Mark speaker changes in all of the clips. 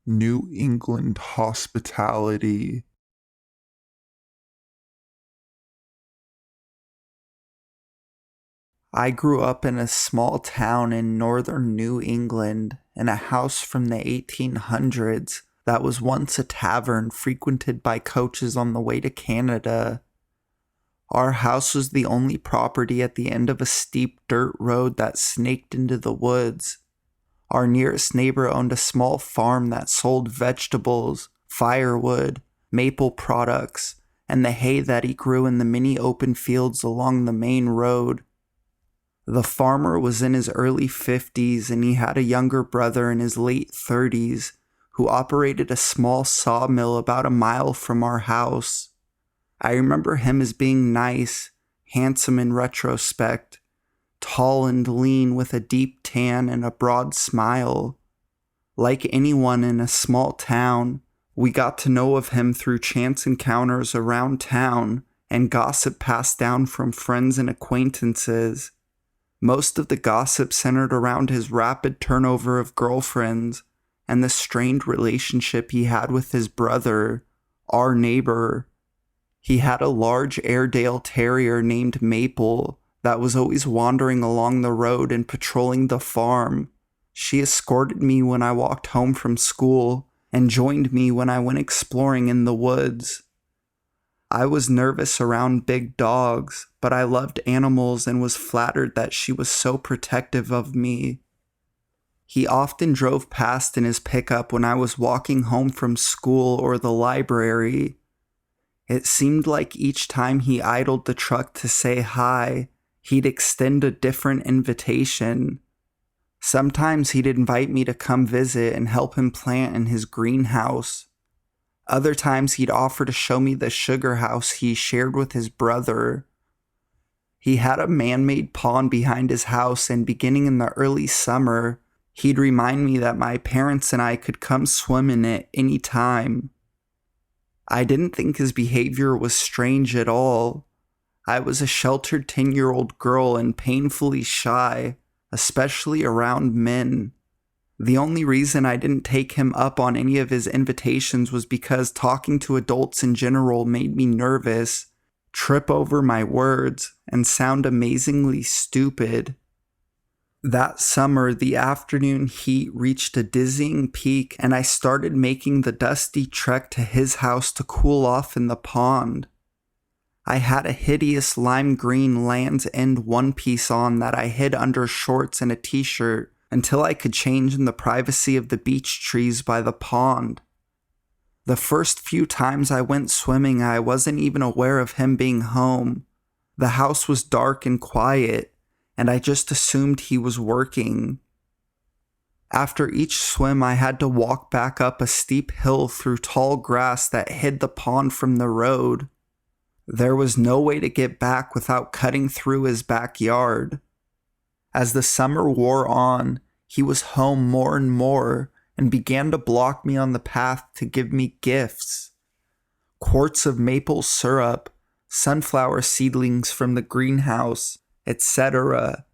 Speaker 1: New England hospitality. I grew up in a small town in northern New England in a house from the 1800s that was once a tavern frequented by coaches on the way to Canada. Our house was the only property at the end of a steep dirt road that snaked into the woods. Our nearest neighbor owned a small farm that sold vegetables, firewood, maple products, and the hay that he grew in the many open fields along the main road. The farmer was in his early 50s and he had a younger brother in his late 30s who operated a small sawmill about a mile from our house. I remember him as being nice, handsome in retrospect, tall and lean with a deep tan and a broad smile. Like anyone in a small town, we got to know of him through chance encounters around town and gossip passed down from friends and acquaintances. Most of the gossip centered around his rapid turnover of girlfriends and the strained relationship he had with his brother, our neighbor. He had a large Airedale Terrier named Maple that was always wandering along the road and patrolling the farm. She escorted me when I walked home from school and joined me when I went exploring in the woods. I was nervous around big dogs, but I loved animals and was flattered that she was so protective of me. He often drove past in his pickup when I was walking home from school or the library. It seemed like each time he idled the truck to say hi, he'd extend a different invitation. Sometimes he'd invite me to come visit and help him plant in his greenhouse. Other times he'd offer to show me the sugar house he shared with his brother. He had a man-made pond behind his house, and beginning in the early summer, he'd remind me that my parents and I could come swim in it any time. I didn't think his behavior was strange at all. I was a sheltered 10-year-old girl and painfully shy, especially around men. The only reason I didn't take him up on any of his invitations was because talking to adults in general made me nervous, trip over my words, and sound amazingly stupid. That summer, the afternoon heat reached a dizzying peak, and I started making the dusty trek to his house to cool off in the pond. I had a hideous lime green Land's End one-piece on that I hid under shorts and a t-shirt until I could change in the privacy of the beech trees by the pond. The first few times I went swimming, I wasn't even aware of him being home. The house was dark and quiet, and I just assumed he was working. After each swim, I had to walk back up a steep hill through tall grass that hid the pond from the road. There was no way to get back without cutting through his backyard. As the summer wore on, he was home more and more and began to block me on the path to give me gifts. Quarts of maple syrup, sunflower seedlings from the greenhouse, etc.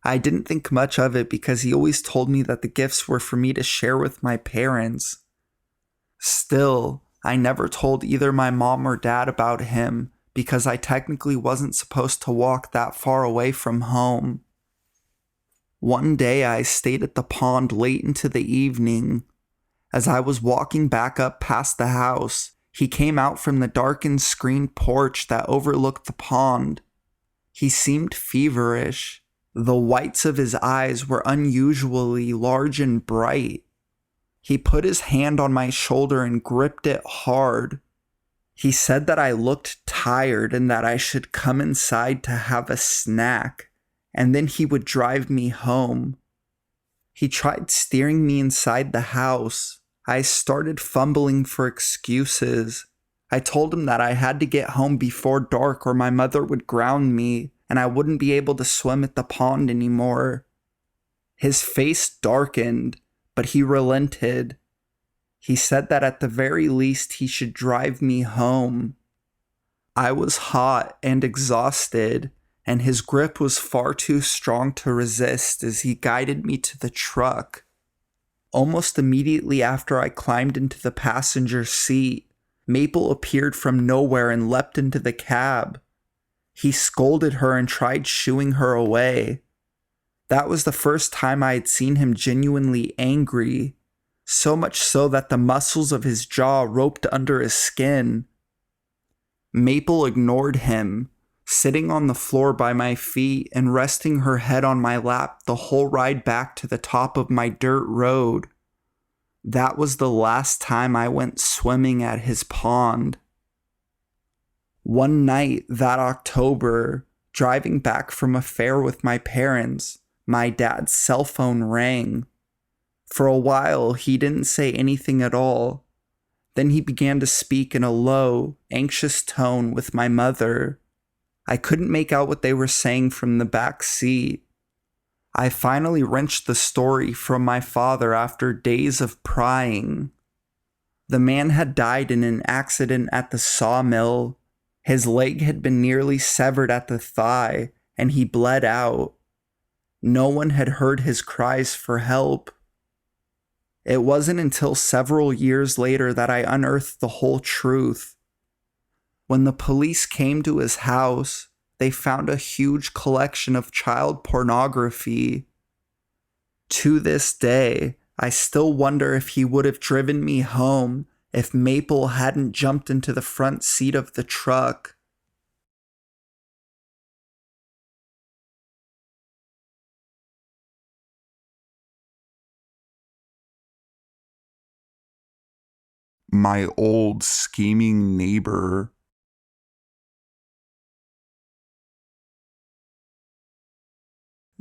Speaker 1: I didn't think much of it because he always told me that the gifts were for me to share with my parents. Still, I never told either my mom or dad about him because I technically wasn't supposed to walk that far away from home. One day I stayed at the pond late into the evening. As I was walking back up past the house, he came out from the darkened screened porch that overlooked the pond. He seemed feverish. The whites of his eyes were unusually large and bright. He put his hand on my shoulder and gripped it hard. He said that I looked tired and that I should come inside to have a snack, and then he would drive me home. He tried steering me inside the house. I started fumbling for excuses. I told him that I had to get home before dark or my mother would ground me and I wouldn't be able to swim at the pond anymore. His face darkened, but he relented. He said that at the very least he should drive me home. I was hot and exhausted, and his grip was far too strong to resist as he guided me to the truck. Almost immediately after I climbed into the passenger seat, Maple appeared from nowhere and leapt into the cab. He scolded her and tried shooing her away. That was the first time I had seen him genuinely angry, so much so that the muscles of his jaw roped under his skin. Maple ignored him, sitting on the floor by my feet and resting her head on my lap the whole ride back to the top of my dirt road. That was the last time I went swimming at his pond. One night that October, driving back from a fair with my parents, my dad's cell phone rang. For a while, he didn't say anything at all. Then he began to speak in a low, anxious tone with my mother. I couldn't make out what they were saying from the back seat. I finally wrenched the story from my father after days of prying. The man had died in an accident at the sawmill. His leg had been nearly severed at the thigh, and he bled out. No one had heard his cries for help. It wasn't until several years later that I unearthed the whole truth. When the police came to his house, they found a huge collection of child pornography. To this day, I still wonder if he would have driven me home if Maple hadn't jumped into the front seat of the truck.
Speaker 2: My old scheming neighbor.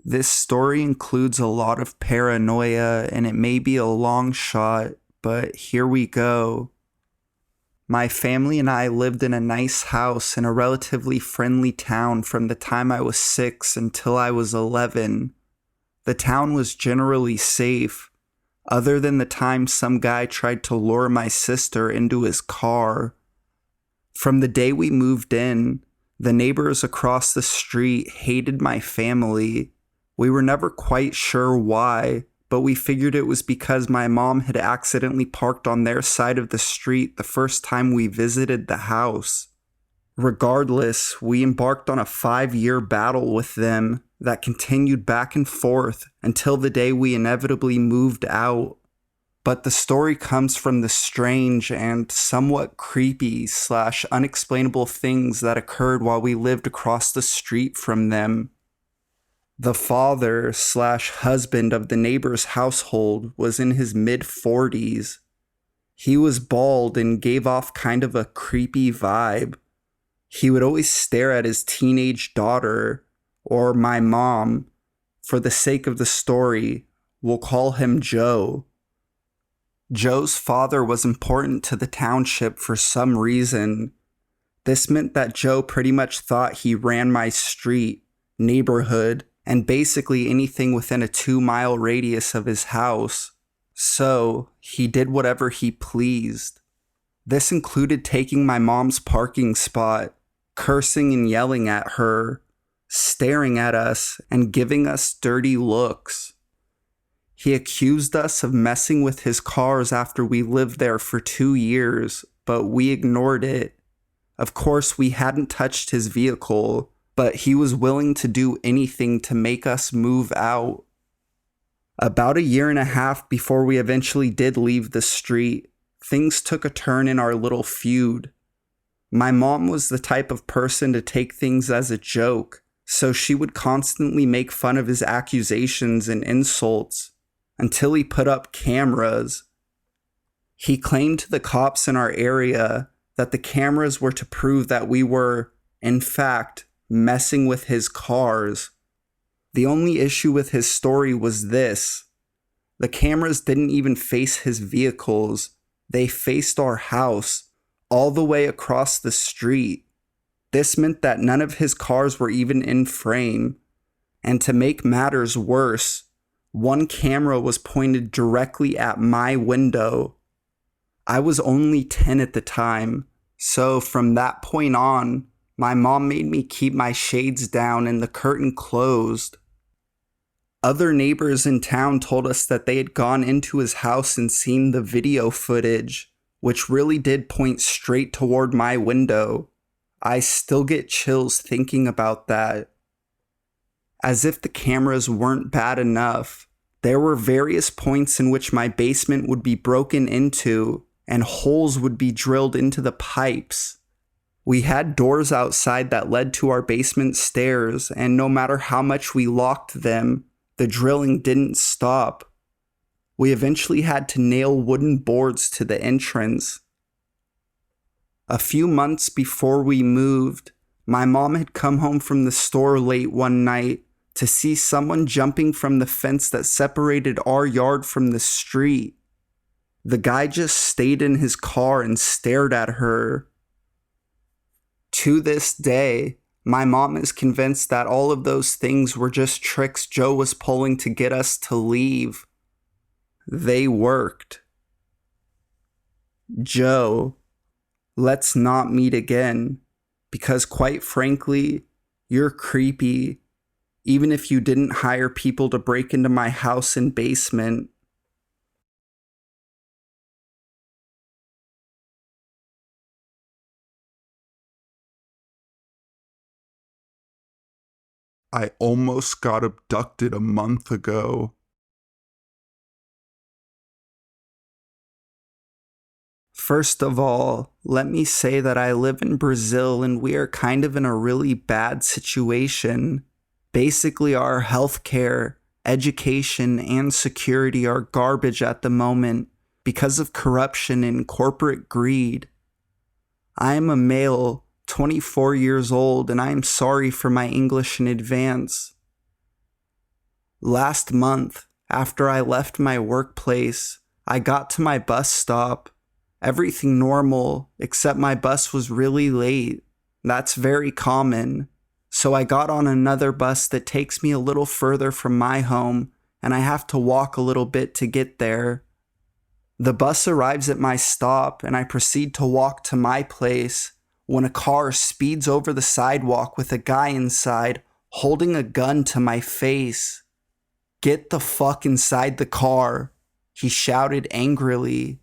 Speaker 1: This story includes a lot of paranoia, and it may be a long shot, but here we go. My family and I lived in a nice house in a relatively friendly town from the time I was 6 until I was 11. The town was generally safe, other than the time some guy tried to lure my sister into his car. From the day we moved in, the neighbors across the street hated my family. We were never quite sure why, but we figured it was because my mom had accidentally parked on their side of the street the first time we visited the house. Regardless, we embarked on a 5-year battle with them that continued back and forth until the day we inevitably moved out. But the story comes from the strange and somewhat creepy / unexplainable things that occurred while we lived across the street from them. The father / husband of the neighbor's household was in his mid-40s. He was bald and gave off kind of a creepy vibe. He would always stare at his teenage daughter, or my mom. For the sake of the story, we'll call him Joe. Joe's father was important to the township for some reason. This meant that Joe pretty much thought he ran my street, neighborhood, and basically anything within a 2-mile radius of his house. So, he did whatever he pleased. This included taking my mom's parking spot, cursing and yelling at her, staring at us, and giving us dirty looks. He accused us of messing with his cars after we lived there for 2 years, but we ignored it. Of course, we hadn't touched his vehicle, but he was willing to do anything to make us move out. About a year and a half before we eventually did leave the street, things took a turn in our little feud. My mom was the type of person to take things as a joke, so she would constantly make fun of his accusations and insults until he put up cameras. He claimed to the cops in our area that the cameras were to prove that we were, in fact, messing with his cars. The only issue with his story was this: the cameras didn't even face his vehicles, they faced our house, all the way across the street. This meant that none of his cars were even in frame. And to make matters worse, one camera was pointed directly at my window. I was only 10 at the time, so from that point on, my mom made me keep my shades down and the curtain closed. Other neighbors in town told us that they had gone into his house and seen the video footage, which really did point straight toward my window. I still get chills thinking about that. As if the cameras weren't bad enough, there were various points in which my basement would be broken into and holes would be drilled into the pipes. We had doors outside that led to our basement stairs, and no matter how much we locked them, the drilling didn't stop. We eventually had to nail wooden boards to the entrance. A few months before we moved, my mom had come home from the store late one night to see someone jumping from the fence that separated our yard from the street. The guy just stayed in his car and stared at her. To this day, my mom is convinced that all of those things were just tricks Joe was pulling to get us to leave. They worked. Joe, let's not meet again, because quite frankly, you're creepy, even if you didn't hire people to break into my house and basement.
Speaker 2: I almost got abducted a month ago.
Speaker 1: First of all, let me say that I live in Brazil and we are kind of in a really bad situation. Basically, our healthcare, education, and security are garbage at the moment because of corruption and corporate greed. I am a male, 24 years old, and I am sorry for my English in advance. Last month, after I left my workplace, I got to my bus stop. Everything normal, except my bus was really late. That's very common. So I got on another bus that takes me a little further from my home, and I have to walk a little bit to get there. The bus arrives at my stop, and I proceed to walk to my place when a car speeds over the sidewalk with a guy inside holding a gun to my face. "Get the fuck inside the car," he shouted angrily.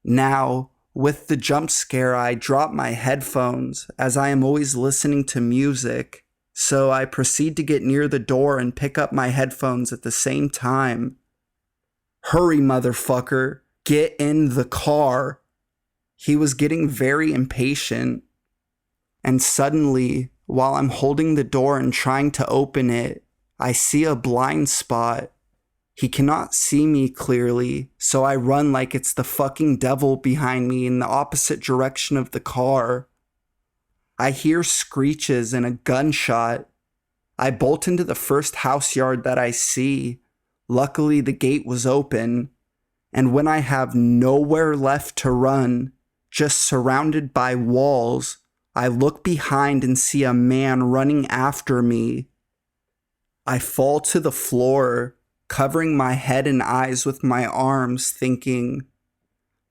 Speaker 1: Now, with the jump scare, I drop my headphones as I am always listening to music, so I proceed to get near the door and pick up my headphones at the same time. "Hurry, motherfucker, get in the car." He was getting very impatient, and suddenly, while I'm holding the door and trying to open it, I see a blind spot. He cannot see me clearly, so I run like it's the fucking devil behind me in the opposite direction of the car. I hear screeches and a gunshot. I bolt into the first house yard that I see. Luckily, the gate was open, and when I have nowhere left to run, just surrounded by walls, I look behind and see a man running after me. I fall to the floor, covering my head and eyes with my arms, thinking,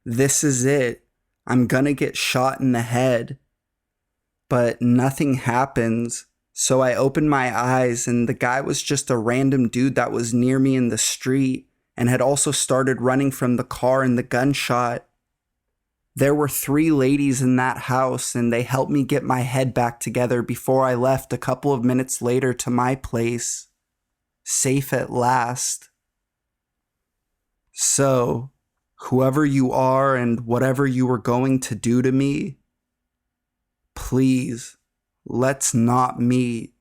Speaker 1: this is it. I'm gonna get shot in the head. But nothing happens, so I open my eyes and the guy was just a random dude that was near me in the street and had also started running from the car and the gunshot. There were 3 ladies in that house and they helped me get my head back together before I left a couple of minutes later to my place. Safe at last. So, whoever you are and whatever you were going to do to me, please, let's not meet.